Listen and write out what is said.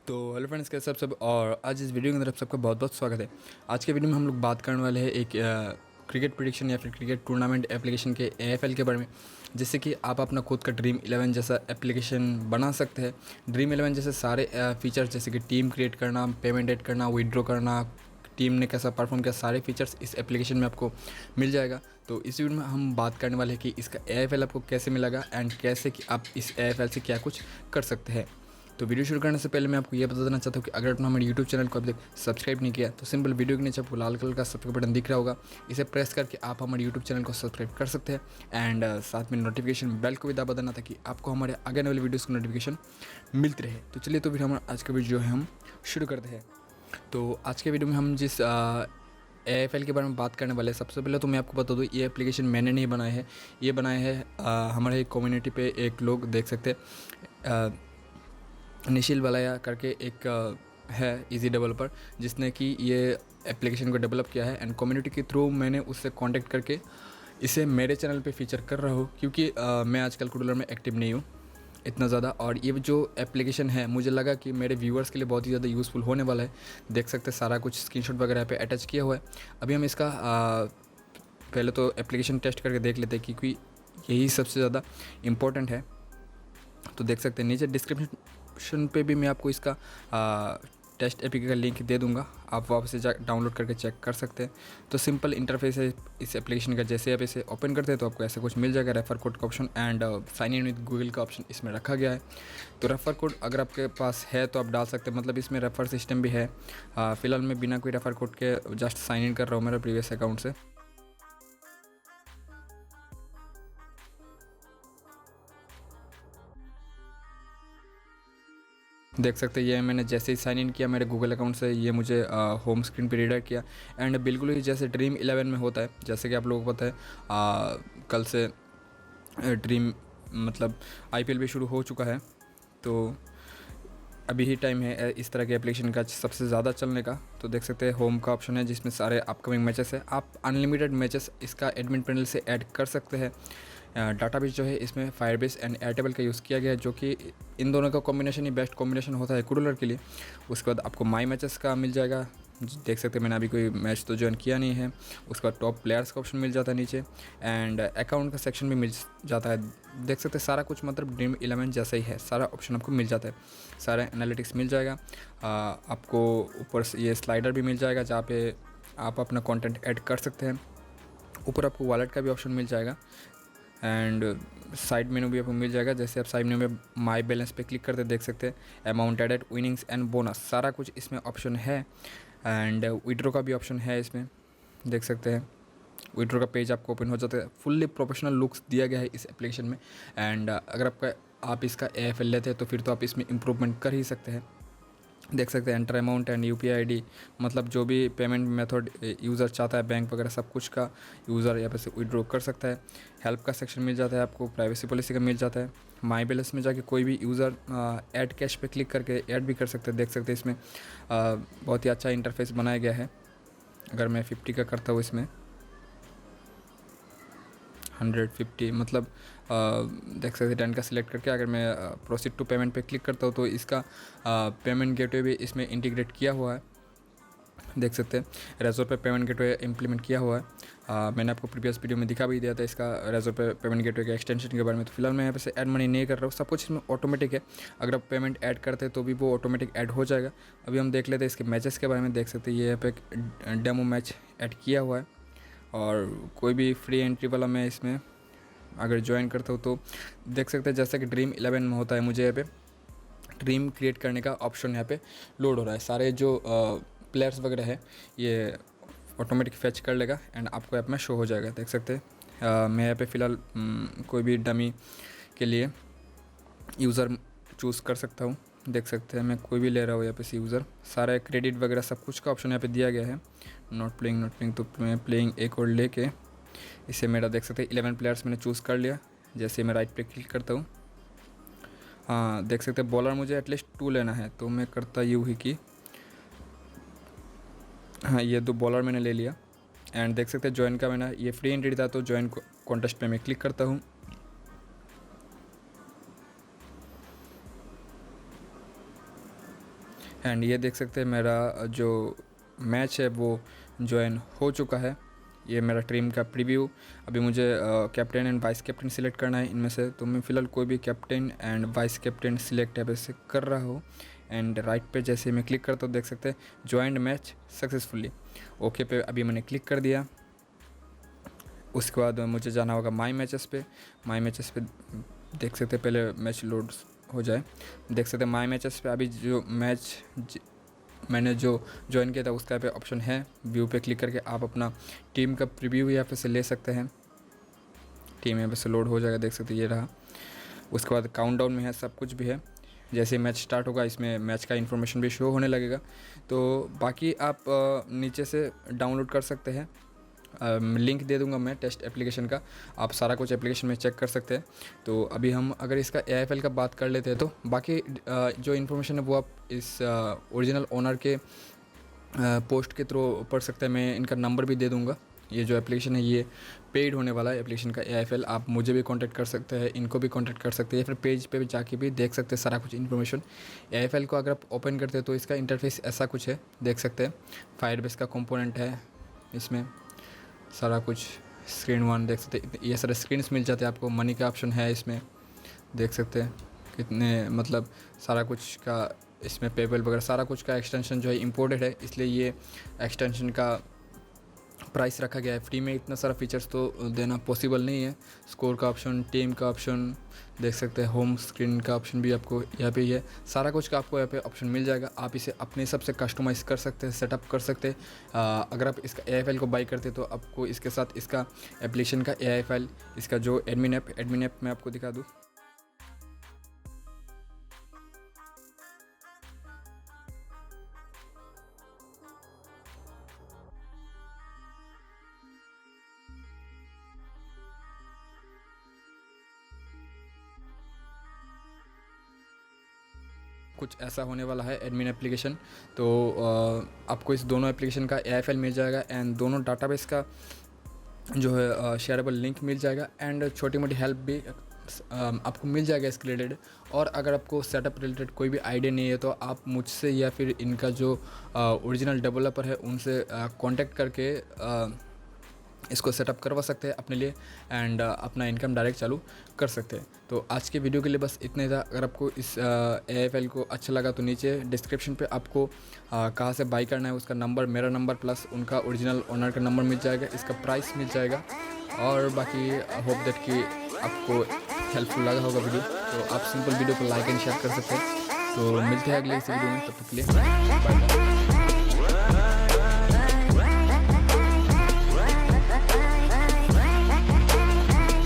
तो hello friends, कैसे आप सब। और आज इस वीडियो के अंदर आप सबका बहुत बहुत स्वागत है। आज के वीडियो में हम लोग बात करने वाले हैं एक क्रिकेट प्रिडिक्शन या फिर क्रिकेट टूर्नामेंट एप्लीकेशन के एएफएल के बारे में, जिससे कि आप अपना खुद का ड्रीम 11 जैसा एप्लीकेशन बना सकते हैं। ड्रीम 11 जैसे सारे फीचर्स जैसे कि टीम क्रिएट करना, पेमेंट ऐड करना, विड्रॉ करना, टीम ने कैसा परफॉर्म किया, सारे फीचर्स इस एप्लीकेशन में आपको मिल जाएगा। तो इस वीडियो में हम बात करने वाले हैं कि इसका एएफएल आपको कैसे मिलेगा एंड कैसे कि आप इस एएफएल से क्या कुछ कर सकते हैं। तो वीडियो शुरू करने से पहले मैं आपको ये बता देना चाहता हूँ कि अगर आपने हमारे यूट्यूब चैनल को अभी तक सब्सक्राइब नहीं किया तो सिंपल वीडियो के नीचे आपको लाल कलर का सब्सक्राइब बटन दिख रहा होगा, इसे प्रेस करके आप हमारे यूट्यूब चैनल को सब्सक्राइब कर सकते हैं एंड साथ में नोटिफिकेशन बेल को भी दबा देना ताकि आपको हमारे आगे आने वाली वीडियोज़ की नोटिफिकेशन मिलती रहे। तो चलिए, तो फिर हमारा आज का वीडियो जो है हम शुरू करते हैं। तो आज के वीडियो में हम जिस एएफएल के बारे में बात करने वाले हैं, सबसे पहले तो मैं आपको बता दूँ ये एप्लीकेशन मैंने नहीं बनाया है, ये बनाया है हमारे कम्युनिटी पे एक लोग देख सकते हैं, निशिल वलाया करके एक है इजी डेवलपर, जिसने कि ये एप्लीकेशन को डेवलप किया है एंड कम्युनिटी के थ्रू मैंने उससे कांटेक्ट करके इसे मेरे चैनल पे फीचर कर रहा हूँ, क्योंकि मैं आजकल कुडलर में एक्टिव नहीं हूँ इतना ज़्यादा। और ये जो एप्लीकेशन है मुझे लगा कि मेरे व्यूअर्स के लिए बहुत ही ज़्यादा यूज़फुल होने वाला है। देख सकते हैं सारा कुछ स्क्रीनशॉट वगैरह पे अटैच किया हुआ है। अभी हम इसका पहले तो एप्लीकेशन टेस्ट करके देख लेते हैं, क्योंकि यही सबसे ज़्यादा इम्पोर्टेंट है। तो देख सकते हैं नीचे डिस्क्रिप्शन पे भी मैं आपको इसका टेस्ट एपीके का लिंक दे दूंगा, आप वापस से जा डाउनलोड करके चेक कर सकते हैं। तो सिंपल इंटरफेस है इस एप्लीकेशन का। जैसे आप इसे ओपन करते हैं तो आपको ऐसे कुछ मिल जाएगा, रेफ़र कोड का option and sign in with Google का ऑप्शन इसमें रखा गया है। तो रेफ़र कोड अगर आपके पास है तो आप डाल सकते हैं, मतलब इसमें रेफ़र सिस्टम भी है। फ़िलहाल मैं बिना कोई रेफ़र कोड के जस्ट साइन इन कर रहा हूँ मेरे प्रीवियस अकाउंट से। देख सकते हैं ये मैंने जैसे ही साइन इन किया मेरे गूगल अकाउंट से, ये मुझे होम स्क्रीन पे रीडायरेक्ट किया एंड बिल्कुल ही जैसे ड्रीम 11 में होता है। जैसे कि आप लोगों को पता है कल से ड्रीम मतलब आईपीएल भी शुरू हो चुका है, तो अभी ही टाइम है इस तरह के एप्लीकेशन का सबसे ज़्यादा चलने का। तो देख सकते हैं होम का ऑप्शन है जिसमें सारे अपकमिंग मैचेस है। आप अनलिमिटेड मैचेस इसका एडमिन पैनल से ऐड कर सकते हैं। डाटाबेस जो है इसमें फायरबेस एंड एयरटेबल का यूज़ किया गया है, जो कि इन दोनों का कॉम्बिनेशन ही बेस्ट कॉम्बिनेशन होता है कुडलर के लिए। उसके बाद आपको माई मैचेस का मिल जाएगा। देख सकते हैं मैंने अभी कोई मैच तो ज्वाइन किया नहीं है। उसका टॉप प्लेयर्स का ऑप्शन मिल जाता है नीचे एंड अकाउंट का सेक्शन भी मिल जाता है। देख सकते हैं सारा कुछ मतलब ड्रीम 11 जैसा ही है, सारा ऑप्शन आपको मिल जाता है, सारा एनालिटिक्स मिल जाएगा। आपको ऊपर से ये स्लाइडर भी मिल जाएगा जहाँ पे आप अपना कंटेंट ऐड कर सकते हैं। ऊपर आपको वॉलेट का भी ऑप्शन मिल जाएगा एंड साइड मेनू भी आपको मिल जाएगा। जैसे आप साइड मेनू में माई बैलेंस पे क्लिक करते देख सकते हैं amount added, winnings and bonus, सारा कुछ इसमें ऑप्शन है एंड विड्रॉ का भी ऑप्शन है इसमें। देख सकते हैं विड्रॉ का पेज आपको ओपन हो जाता है। फुल्ली प्रोफेशनल लुक्स दिया गया है इस एप्लीकेशन में एंड अगर आप इसका एएफएल लेते हैं तो फिर तो आप इसमें इम्प्रूवमेंट कर ही सकते हैं। देख सकते हैं enter amount and UPI ID, मतलब जो भी पेमेंट मेथड यूज़र चाहता है बैंक वगैरह सब कुछ का यूज़र यहाँ पे से विड्रॉ कर सकता है। हेल्प का सेक्शन मिल जाता है आपको, प्राइवेसी पॉलिसी का मिल जाता है। माई बैलेंस में जाके कोई भी यूज़र ऐड कैश पे क्लिक करके ऐड भी कर सकते हैं। देख सकते हैं इसमें बहुत ही अच्छा इंटरफेस बनाया गया है। अगर मैं 50 का करता हूँ इसमें 150, मतलब देख सकते हैं 10 का सिलेक्ट करके अगर मैं प्रोसीड टू पेमेंट पे क्लिक करता हूँ तो इसका पेमेंट गेटवे भी इसमें इंटीग्रेट किया हुआ है। देख सकते हैं रेजोर पे पेमेंट गेटवे इंप्लीमेंट किया हुआ है। मैंने आपको प्रीवियस वीडियो में दिखा भी दिया था इसका रेजोर पे पेमेंट गेटवे के एक्सटेंशन के बारे में। तो फिलहाल मैं यहाँ पे से ऐड मनी नहीं कर रहा हूँ, सब कुछ इसमें ऑटोमेटिक है। अगर आप पेमेंट ऐड करते हैं तो भी वो ऑटोमेटिक ऐड हो जाएगा। अभी हम देख लेते हैं इसके मैचेस के बारे में। देख सकते हैं ये यहाँ पे एक डेमो मैच ऐड किया हुआ है और कोई भी फ्री एंट्री वाला मैं इसमें अगर ज्वाइन करता हूँ तो देख सकते हैं जैसा कि ड्रीम 11 में होता है, मुझे यहाँ पे ड्रीम क्रिएट करने का ऑप्शन यहाँ पे लोड हो रहा है। सारे जो प्लेयर्स वगैरह है ये ऑटोमेटिक फैच कर लेगा एंड आपको ऐप में शो हो जाएगा। देख सकते हैं मैं यहाँ पे फ़िलहाल कोई भी डमी के लिए यूज़र चूज़ कर सकता हूँ। देख सकते हैं मैं कोई भी ले रहा हूँ यहाँ पे से यूज़र, सारा क्रेडिट वगैरह सब कुछ का ऑप्शन यहाँ पे दिया गया है। नॉट प्लेइंग तो मैं प्लेइंग एक और लेके इसे मेरा देख सकते हैं 11 प्लेयर्स मैंने चूज़ कर लिया। जैसे मैं राइट पे क्लिक करता हूँ, हाँ देख सकते हैं बॉलर मुझे एटलीस्ट 2 लेना है, तो मैं करता यूँ ही कि हाँ ये 2 बॉलर मैंने ले लिया एंड देख सकते हैं ज्वाइन का मैंने ये फ्री एंट्री था तो ज्वाइन कॉन्टेस्ट पे मैं क्लिक करता हूँ। एंड ये देख सकते हैं मेरा जो मैच है वो ज्वाइन हो चुका है। ये मेरा टीम का प्रीव्यू। अभी मुझे captain and vice captain select करना है इनमें से, तो मैं फ़िलहाल कोई भी captain and vice captain select यहाँ पे से कर रहा हूँ। एंड राइट पे जैसे मैं क्लिक करता हूँ देख सकते हैं ज्वाइंड मैच सक्सेसफुली। ओके पे अभी मैंने क्लिक कर दिया। उसके बाद मुझे जाना होगा माई मैचेस पे। माई मैचेस पे देख सकते हैं, पहले मैच लोड हो जाए। देख सकते हैं माई मैचेस पे अभी जो मैच मैंने जो ज्वाइन किया था उसका पे ऑप्शन है। व्यू पे क्लिक करके आप अपना टीम का प्रीव्यू यहाँ पे से ले सकते हैं। टीम यहाँ पे से लोड हो जाएगा, देख सकते हैं ये रहा। उसके बाद काउंटडाउन में है, सब कुछ भी है। जैसे मैच स्टार्ट होगा इसमें मैच का इन्फॉर्मेशन भी शो होने लगेगा। तो बाकी आप नीचे से डाउनलोड कर सकते हैं। लिंक दे दूंगा मैं टेस्ट एप्लीकेशन का, आप सारा कुछ एप्लीकेशन में चेक कर सकते हैं। तो अभी हम अगर इसका AIFL का बात कर लेते हैं तो बाकी जो इन्फॉर्मेशन है वो आप इस ओरिजिनल ओनर के पोस्ट के थ्रू पढ़ सकते हैं। मैं इनका नंबर भी दे दूंगा। ये जो एप्लीकेशन है ये पेड होने वाला है एप्लीकेशन का AIFL। आप मुझे भी कांटेक्ट कर सकते हैं, इनको भी कांटेक्ट कर सकते हैं, या फिर पेज पे भी जाके भी देख सकते हैं सारा कुछ इन्फॉर्मेशन। AIFL को अगर आप ओपन करते हैं तो इसका इंटरफेस ऐसा कुछ है, देख सकते हैं। फायरबेस का कंपोनेंट है इसमें, सारा कुछ स्क्रीन वन देख सकते हैं। ये सारे स्क्रीन्स मिल जाते हैं आपको। मनी का ऑप्शन है इसमें, देख सकते हैं कितने मतलब सारा कुछ का इसमें पेबल वगैरह सारा कुछ का एक्सटेंशन जो है इम्पोर्टेड है, इसलिए ये एक्सटेंशन का प्राइस रखा गया है। फ्री में इतना सारा फीचर्स तो देना पॉसिबल नहीं है। स्कोर का ऑप्शन, टीम का ऑप्शन देख सकते हैं, होम स्क्रीन का ऑप्शन भी आपको यहाँ पे ही है। सारा कुछ का आपको यहाँ पे ऑप्शन मिल जाएगा। आप इसे अपने हिसाब से कस्टमाइज़ कर सकते हैं, सेटअप कर सकते हैं। अगर आप इसका AIFL को बाई करते हैं तो आपको इसके साथ इसका एप्लीकेशन का AIFL, इसका जो एडमिन ऐप मैं आपको दिखा दूँ। कुछ ऐसा होने वाला है एडमिन एप्लीकेशन। तो आपको इस दोनों एप्लीकेशन का AIFL मिल जाएगा एंड दोनों डाटाबेस का जो है शेयरेबल लिंक मिल जाएगा एंड छोटी मोटी हेल्प भी आपको मिल जाएगा इसके रिलेटेड। और अगर आपको सेटअप रिलेटेड कोई भी आइडिया नहीं है तो आप मुझसे या फिर इनका जो ओरिजिनल डेवलपर है उनसे कांटेक्ट करके इसको सेटअप करवा सकते हैं अपने लिए एंड अपना इनकम डायरेक्ट चालू कर सकते हैं। तो आज के वीडियो के लिए बस इतना ही था। अगर आपको इस AIFL को अच्छा लगा तो नीचे डिस्क्रिप्शन पे आपको कहाँ से बाई करना है उसका नंबर, मेरा नंबर प्लस उनका ओरिजिनल ओनर का नंबर मिल जाएगा, इसका प्राइस मिल जाएगा। और बाकी होप दैट कि आपको हेल्पफुल लगा होगा वीडियो, तो आप सिंपल वीडियो को लाइक एंड शेयर कर सकते हैं। तो मिलते हैं अगले इस वीडियो में, तब तक के लिए बाय बाय।